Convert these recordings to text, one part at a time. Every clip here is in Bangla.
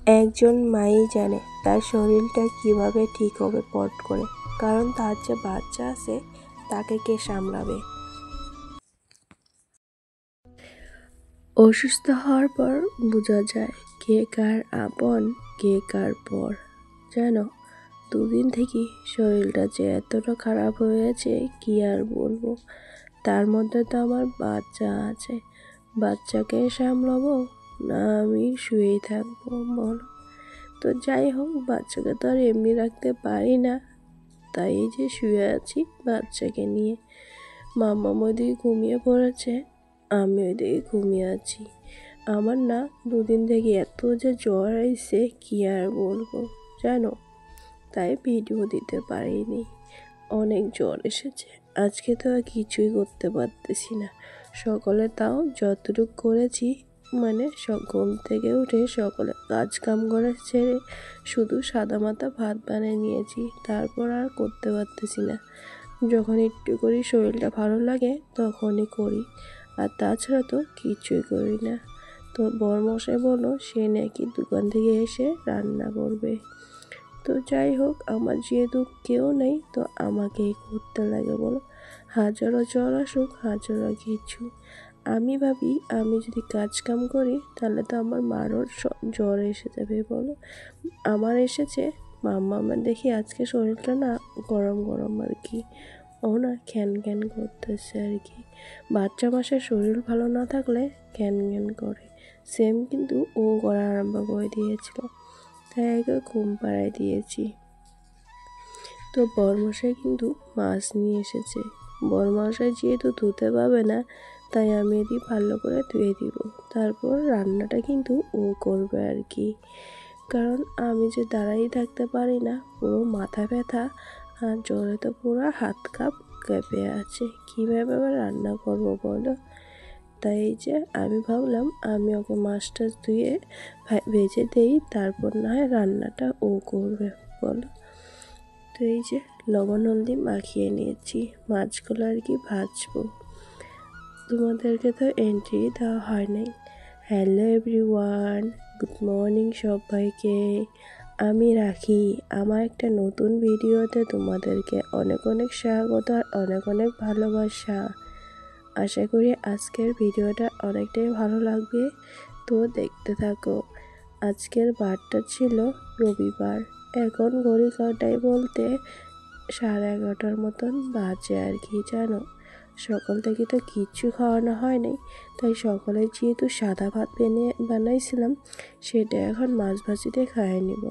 একজন মাই জানে তার শরীরটা কিভাবে ঠিক হবে পট করে, কারণ তার যে বাচ্চা আছে তাকে কে সামলাবে। অসুস্থ হওয়ার পর বোঝা যায় কে কার আপন কে কার পর। জানো, দুদিন থেকে শরীরটা যে এতটা খারাপ হয়েছে কি আর বলবো। তার মধ্যে তো আমার বাচ্চা আছে, বাচ্চাকে সামলাবো না আমি শুয়েই থাকবো বলো। তো যাই হোক, বাচ্চাকে তো আর এমনি রাখতে পারি না, তাই এই যে শুয়ে আছি বাচ্চাকে নিয়ে। মাম্মাম ওইদিকে ঘুমিয়ে পড়েছে, আমি ওইদিকে ঘুমিয়ে আছি। আমার না দুদিন থেকে এত যে জ্বর আইছে কি আর বলবো জানো, তাই ভিডিও দিতে পারিনি। অনেক জ্বর এসেছে, আজকে তো আর কিছুই করতে পারতেছি না। সকালে তাও যতটুকু করেছি, মানে ঘুম থেকে উঠে সকালে কাজ কাম করে ছেড়ে শুধু সাদা মাথা ভাত বানিয়ে নিয়েছি, তারপর আর করতে পারতেছি না। যখন একটু করি শরীরটা ভালো লাগে তখনই করি, আর তাছাড়া তো কিছুই করি না। তো বরমশাই বললো সে নাকি দোকান থেকে এসে রান্না করবে। তো যাই হোক, আমার যেহেতু কেউ নেই তো আমাকেই করতে লাগে বলো। হাজারো জ্বর আসুক হাজারো কিছু, আমি ভাবি আমি যদি কাজ কাম করি তাহলে তো আমার মারও জ্বর এসে যাবে বলো। আমার এসেছে, মাম্মামের দেখি আজকে শরীরটা না গরম গরম আর কি, ও না খ্যান খ্যান করতেছে আর কি। বাচ্চা মাসের শরীর ভালো না থাকলে খ্যান খ্যান করে, সেম কিন্তু ও করা আরম্ভ করে দিয়েছিল, তাই আগে ঘুম পাড়ায় দিয়েছি। তো বরমশাই কিন্তু মাছ নিয়ে এসেছে, বরমশাই যেহেতু ধুতে পাবে না তাই আমি এটি ভালো করে ধুয়ে দিব, তারপর রান্নাটা কিন্তু ও করবে আর কি। কারণ আমি যে দাঁড়াই থাকতে পারি না, পুরো মাথা ব্যথা আর জ্বরে তো পুরো হাত কাঁপ কেঁপে আছে, কীভাবে আবার রান্না করবো বলো। তাই যে আমি ভাবলাম আমি ওকে মাছ টাছ ধুয়ে ভেজে দেই, তারপর না হয় রান্নাটা ও করবে বলো। তো এই যে লবণ হলদি মাখিয়ে নিয়েছি, মাছগুলো আর কি ভাজবো। তোমাদেরকে তো এন্ট্রি দেওয়া হয় নাই। হ্যালো এভরিওয়ান, গুড মর্নিং সবাইকে। আমি রাখি, আমার একটা নতুন ভিডিওতে তোমাদেরকে অনেক অনেক স্বাগত আর অনেক অনেক ভালোবাসা। আশা করি আজকের ভিডিওটা অনেকটাই ভালো লাগবে, তো দেখতে থাকো। আজকের বারটা ছিল রবিবার, এখন ঘড়ি কাটাই বলতে 11:30 মতন বাজে আর কি। জানো, সকাল থেকে তো কিচ্ছু খাওয়ানো হয়নি, তাই সকালে যেহেতু সাদা ভাত বানাইছিলাম সেটা এখন মাছ ভাজিতে খাইয়ে নিব,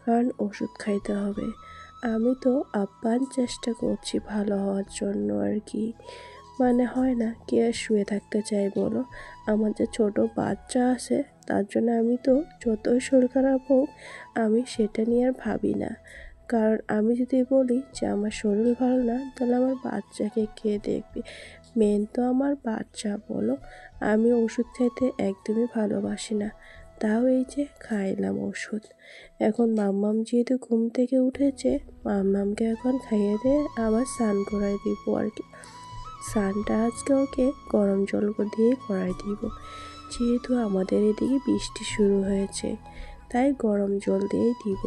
কারণ ওষুধ খাইতে হবে। আমি তো আপ্রাণ চেষ্টা করছি ভালো হওয়ার জন্য আর কি। মানে হয় না, কে আর শুয়ে থাকতে চাই বলো। আমার যে ছোট বাচ্চা আছে তার জন্য আমি তো যতই শরীর খারাপ হোক আমি সেটা নিয়ে আর ভাবি না, কারণ আমি যদি বলি যে আমার শরীর ভালো না তাহলে আমার বাচ্চাকে কে দেখবে। মেন তো আমার বাচ্চা বলো। আমি ওষুধ খাইতে একদমই ভালোবাসি না, তাও এই যে খাইলাম ওষুধ। এখন মাম্মাম যেহেতু ঘুম থেকে উঠেছে, মাম্মামকে এখন খাইয়ে দিয়ে আবার স্নান করাই দিব আর কি। স্নানটা আজকে ওকে গরম জল দিয়ে করাই দিব, যেহেতু আমাদের এদিকে বৃষ্টি শুরু হয়েছে, তাই গরম জল দিয়েই দিব।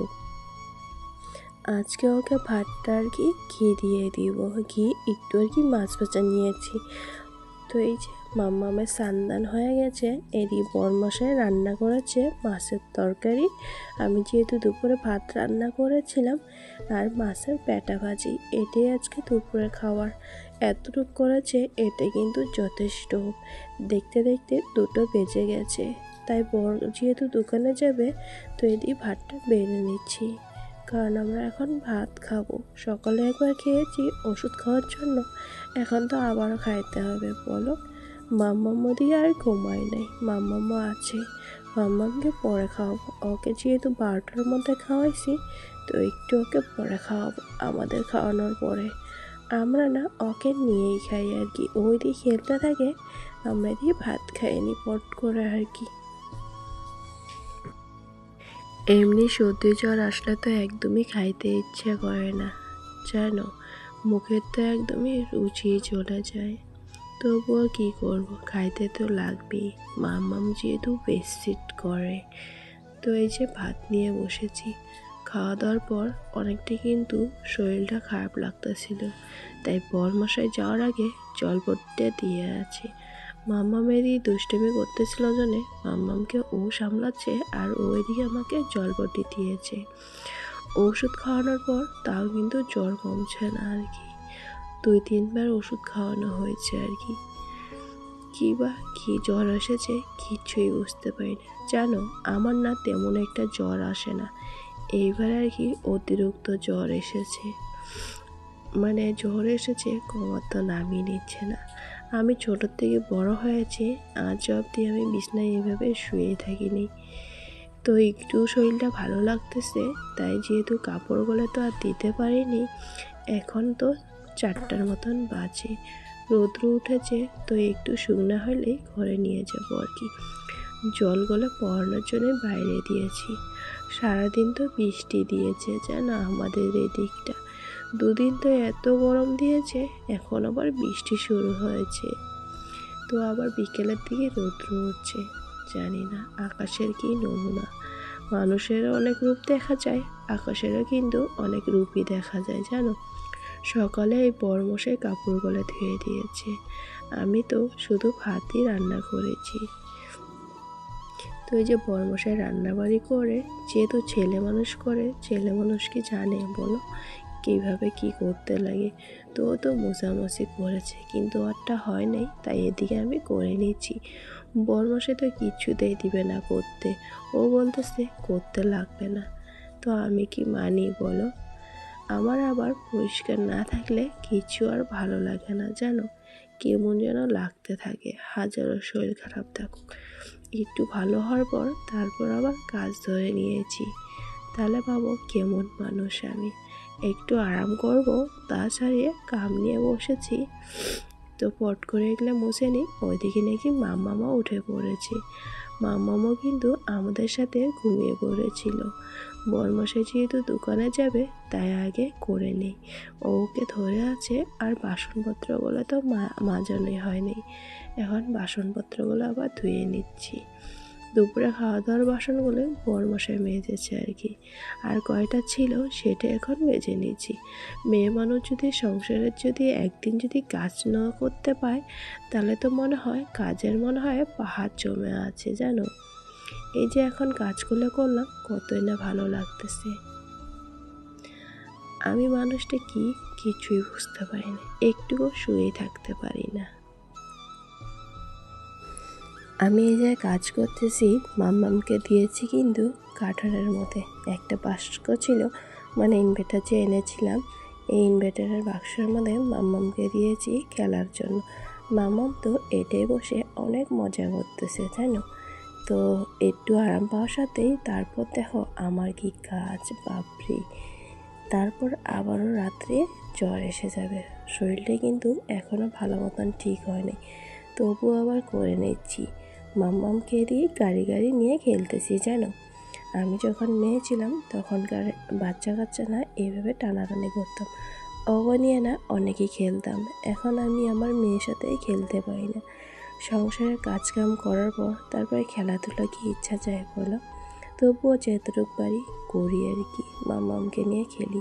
আজকে ওকে ভাতটা আর কি ঘি দিয়ে দিব, ঘি একটু আর কি মাছ ভাজা নিয়েছি। তো এই যে মাম্মামের স্নান হয়ে গেছে, এরই বরমশাই রান্না করেছে মাছের তরকারি। আমি যেহেতু দুপুরে ভাত রান্না করেছিলাম আর মাছের পেটা ভাজি, এটাই আজকে দুপুরে খাওয়ার। এতটুকু করেছে, এটা কিন্তু যথেষ্ট। দেখতে দেখতে 2টো বেজে গেছে, তাই বর যেহেতু দোকানে যাবে তো এদিকে ভাতটা বেড়ে নিচ্ছি, কারণ আমরা এখন ভাত খাবো। সকালে একবার খেয়েছি ওষুধ খাওয়ার জন্য, এখন তো আবারও খাইতে হবে বলো। মাম্মাম্মা দিয়ে আর ঘুমাই নাই, মাম্মাম্মা আছে, মাম্মামকে পরে খাওয়াবো। ওকে যেহেতু 12টার মধ্যে খাওয়াইছি তো একটু ওকে পরে খাওয়াবো, আমাদের খাওয়ানোর পরে। আমরা না ওকে নিয়েই খাই আর কি, ওই দিয়ে খেলতে থাকে, আমরা দিয়ে ভাত খাইনি পট করে আর কি। এমনি সর্দি জ্বর আসলে তো একদমই খাইতে ইচ্ছে করে না জানো, মুখের তো একদমই রুচি চলে যায়। তবুও কী করব, খাইতে তো লাগবেই। মাম্মাম যেহেতু বেস্ট করে তো এই যে ভাত নিয়ে বসেছি, খাওয়া দাওয়ার পর অনেকটাই কিন্তু শরীরটা খারাপ লাগতেছিল, তাই বরমশাই যাওয়ার আগে জলপট্টিটা দিয়ে আছে। মাম্মামের এই দুষ্টুমি করতেছিল জন্যে মাম্মামকে ও সামলাচ্ছে আর ও এদিকে আমাকে জলপট্টি দিয়েছে। ওষুধ খাওয়ানোর পর তাও কিন্তু জ্বর কমছে না আর কি, 2-3 বার ওষুধ খাওয়ানো হয়েছে আর কি। কী বা কী জ্বর এসেছে কিছুই বুঝতে পারি না। জানো, আমার না তেমন একটা জ্বর আসে না, এইবার আর কি অতিরিক্ত জ্বর এসেছে। মানে জ্বর এসেছে কমার তো নামই নিচ্ছে না। আমি ছোটোর থেকে বড় হয়েছি, আজ অবধি আমি বিছনায় এভাবে শুয়ে থাকিনি। তো একটু শরীরটা ভালো লাগতেছে, তাই যেহেতু কাপড়গুলো তো আর দিতে পারিনি, এখন তো 4টার মতন বাজে, রৌদ্র উঠেছে, তো একটু শুকনো হলেই ঘরে নিয়ে যাবো আর কি। জলগুলো পড়ানোর জন্য বাইরে দিয়েছি। সারাদিন তো বৃষ্টি দিয়েছে জানো আমাদের এই দিকটা, 2 দিন তো এত গরম দিয়েছে, এখন আবার বৃষ্টি শুরু হয়েছে। তো আবার বিকেলের দিকে রৌদ্র উঠছে। জানি না আকাশের কি নমুনা, মানুষেরও অনেক রূপ দেখা যায়, আকাশেরও কিন্তু অনেক রূপই দেখা যায় জানো। সকালে এই বরমশাই কাপড়গুলো ধুয়ে দিয়েছে, আমি তো শুধু ভাতই রান্না করেছি। তো এই যে বরমশাই রান্নাবাড়ি করে, যেহেতু ছেলে মানুষ করে, ছেলে মানুষ কি জানে বলো কীভাবে কি করতে লাগে। তো ও তো মোছামুছি করেছে, কিন্তু ওরটা হয় নাই, তাই এদিকে আমি করে নিচ্ছি। বরমশাই তো কিছুতেই দিবে না করতে, ও বলতেছে করতে লাগবে না। তো আমি কি মানি বলো? আমার আবার পরিষ্কার না থাকলে কিছু আর ভালো লাগে না জানো, কেমন যেন লাগতে থাকে, হাজারো শরীর খারাপ থাকুক। একটু ভালো হওয়ার পর তারপর আবার কাজ ধরে নিয়েছি। তাহলে ভাবো কেমন মানুষ আমি, একটু আরাম করব তা ছাড়িয়ে কাম নিয়ে বসেছি। তো পট করে এগুলো মুছে নিই, ওইদিকে নাকি মাম্মামা উঠে পড়েছে। মাম্মামও কিন্তু আমাদের সাথে ঘুমিয়ে পড়েছিল। বরমশাই যেহেতু দোকানে যাবে, তাই আগে করে নেই, ওকে ধরে আছে। আর বাসনপত্রগুলো তো মাজানোই হয়নি, এখন বাসনপত্রগুলো আবার ধুয়ে নিচ্ছি। দুপুরে খাওয়া দাওয়ার বাসনগুলো বরমশাই মেজেছে আর কি, আর কয়টা ছিল সেটা এখন মেজে নিচ্ছি। মেয়ে মানুষ যদি সংসারের যদি একদিন যদি কাজ না করতে পায়, তাহলে তো মনে হয় কাজের মনে হয় পাহাড় জমে আছে জানো। এই যে এখন কাজগুলো করলাম কতই না ভালো লাগতেছে। আমি মানুষটা কি কিছুই বুঝতে পারি না, একটুও শুয়ে থাকতে পারি না। আমি এই যে কাজ করতেছি, মাম্মামকে দিয়েছি কিন্তু কাঠারের মধ্যে একটা বাক্স ছিল, মানে ইনভার্টার যে এনেছিলাম, এই ইনভার্টারের বাক্সের মধ্যে মাম্মামকে দিয়েছি খেলার জন্য। মাম্মাম তো এটাই বসে অনেক মজা করতেছে জানো। তো একটু আরাম পাওয়ার সাথেই তারপর দেখো আমার কি কাজ, বাপরে। তারপর আবারও রাত্রে জ্বর এসে যাবে, শরীরটা কিন্তু এখনও ভালো মতন ঠিক হয়নি, তবুও আবার করে নিচ্ছি। মাম্মামকে দিয়ে গাড়ি নিয়ে খেলতেছি জানো। আমি যখন মেয়ে ছিলাম তখনকার বাচ্চা কাচ্চা না এইভাবে টানাটানি করতাম, ওগো নিয়ে না অনেকই খেলতাম। এখন আমি আমার মেয়ের সাথেই খেলতে পারি না। সংসারের কাজকাম করার পর তারপরে খেলাধুলা কি ইচ্ছা যায় বলো। তবুও যেতটুকু পারি করি আর কি, মাম্মামকে নিয়ে খেলি।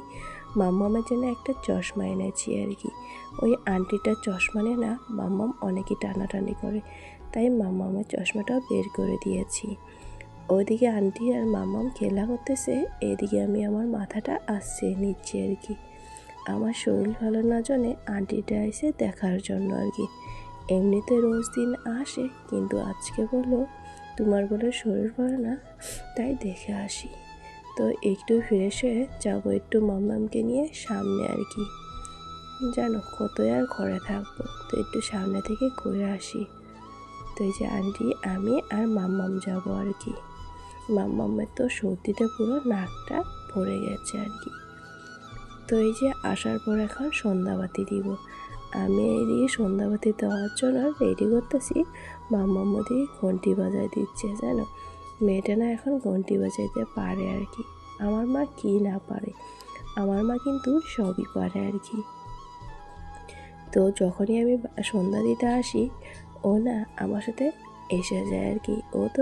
মাম্মামের জন্য একটা চশমা এনেছি আর কি, ওই আন্টিটার চশমা নিয়ে না মাম্মাম অনেকই টানাটানি করে, তাই মাম্মামের চশমাটাও বের করে দিয়েছি। ওইদিকে আন্টি আর মাম্মাম খেলা করতেছে, এদিকে আমি আমার মাথাটা আসছে নিচ্ছি আর কি। আমার শরীর ভালো না জন্যে আন্টিটা এসে দেখার জন্য আর কি। এমনিতে রোজ দিন আসে, কিন্তু আজকে বললো তোমার বলে শরীর ভালো না, তাই দেখে আসি। তো একটু ফ্রেশ হয়ে যাবো একটু মাম্মামকে নিয়ে সামনে আর কি। জানো কতই আর ঘরে থাকবো, তো একটু সামনে থেকে ঘুরে আসি। তো এই যে আন্টি, আমি আর মাম্মাম যাবো আর কি। মাম্মামের তো সর্দিতে পুরো নাকটা ভরে গেছে আর কি। তো এই যে আসার পর এখন সন্ধ্যাবাতি দিব। আমি এদিকে সন্ধ্যাবাতি দেওয়ার জন্য রেডি করতেছি, মাম্মাম ওদিকে ঘন্টি বাজায় দিচ্ছে জানো। মেয়েটা না এখন ঘন্টি বাজাইতে পারে আর কি, আমার মা কি না পারে, আমার মা কিন্তু সবই পারে আর কি। তো যখনই আমি সন্ধ্যা দিতে আসি, ও না আমার সাথে এসে যায় আর কি। ও তো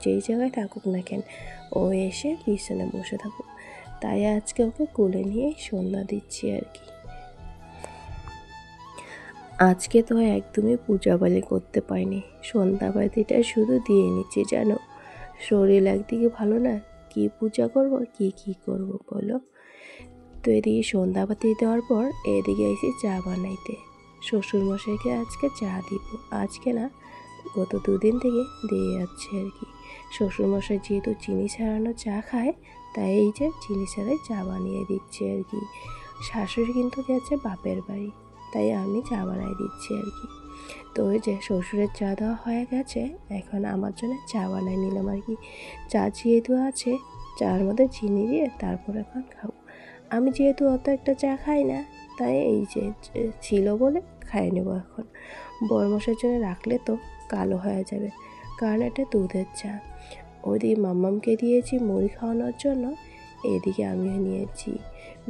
যেই জায়গায় থাকুক না কেন, ও এসে বিছানায় বসে থাকুক। তাই আজকে ওকে কোলে নিয়ে সন্ধ্যা দিচ্ছি আর কি। আজকে তো একদমই পূজাবালি করতে পারিনি, সন্ধ্যাবাতিটা শুধু দিয়ে নিচ্ছি জানো। শরীর একদিকে ভালো না, কি পূজা করব কি করব বলো। তো এদিকে সন্ধ্যাবাতি দেওয়ার পর এদিকে এসে চা বানাইতে। শ্বশুরমশাইকে আজকে চা দিব, আজকে না গত 2 দিন থেকে দিয়ে যাচ্ছে আর কি। শ্বশুরমশাই যেহেতু চিনি ছাড়ানো চা খায়, তাই এই যে চিনি ছাড়াই চা বানিয়ে দিচ্ছে আর কি। শাশুড়ি কিন্তু গেছে বাপের বাড়ি, তাই আমি চা বানাই দিচ্ছি আর কি। তো ওই যে শ্বশুরের চা দেওয়া হয়ে গেছে, এখন আমার জন্য চা বানাই নিলাম আর কি। চা যেহেতু আছে, চার মধ্যে চিনি দিয়ে তারপর এখন খাবো। আমি যেহেতু অত একটা চা খাই না, তাই এই যে ছিল বলে খাই নেবো এখন। বরমশার জন্য রাখলে তো কালো হয়ে যাবে, কারণ এটা দুধের চা। ওইদিকে মাম্মামকে দিয়েছি মুড়ি খাওয়ানোর জন্য, এদিকে আমিও নিয়েছি।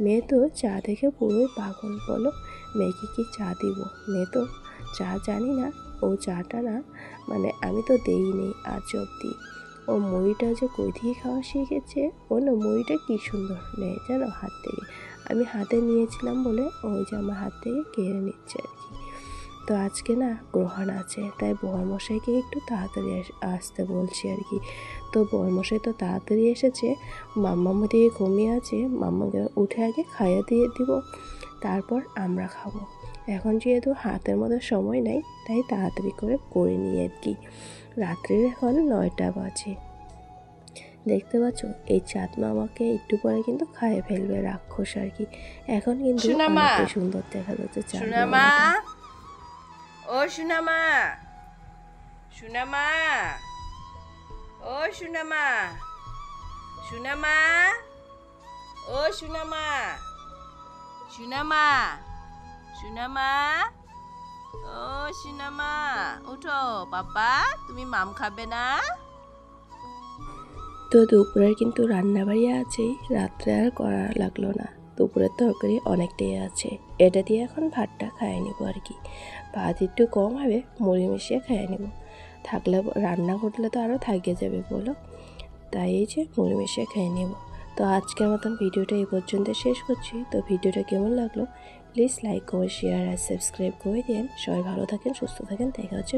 মেয়ে তো চা দেখে পুরোই পাগল, বলো মেয়েকে কি চা দিব। মেয়ে তো চা জানি না, ও চাটা না মানে আমি তো দেইনি আজ অবধি। ও মুড়িটা যে কই থেকে খাওয়া শিখেছে, ও না মুড়িটা কী সুন্দর নেয় জানো হাত থেকে। আমি হাতে নিয়েছিলাম বলে ওই যে আমার হাত থেকে কেড়ে নিচ্ছে আর কি। তো আজকে না গ্রহণ আছে, তাই বরমশাইকে একটু তাড়াতাড়ি আসতে বলছি আর কি। তো বরমশাই তো তাড়াতাড়ি এসেছে, মাম্মাম দিয়ে ঘুমিয়ে আছে, মাম্মাকে উঠে আগে খাইয়ে দিয়ে দিব, তারপর আমরা খাবো। এখন যেহেতু হাতের মধ্যে সময় নাই, তাই তাড়াতাড়ি করে নিই আর কি। রাত্রির এখন 9টা বাজে। দেখতে পাচ্ছ এই চাঁদমা আমাকে একটু পরে কিন্তু খাইয়ে ফেলবে, রাক্ষস আর কি। এখন কিন্তু অনেকটাই সুন্দর দেখা যাচ্ছে চাঁদমা। ও সোনামা, সোনামা, ও সোনামা, সোনামা, ও সোনামা, সোনামা, সোনামা, ও সোনামা, উঠো বাবা, তুমি মাম খাবে না? তো দুপুরের কিন্তু রান্নাবাড়ি আছেই, রাত্রে আর করা লাগলো না। দুপুরের তরকারি অনেকটাই আছে, এটা দিয়ে এখন ভাতটা খাইয়ে নেবো আর কি। ভাত একটু কম হবে, মুড়ি মিশিয়ে খাইয়ে নেবো। থাকলে রান্না করলে তো আরও থাকিয়ে যাবে বলো, তাই এই যে মুড়ি মিশিয়ে খেয়ে নেব। তো আজকের মতন ভিডিওটা এই পর্যন্ত শেষ করছি। তো ভিডিওটা কেমন লাগলো প্লিজ লাইক করে শেয়ার আর সাবস্ক্রাইব করে দিন। সবাই ভালো থাকেন, সুস্থ থাকেন, দেখা হচ্ছে।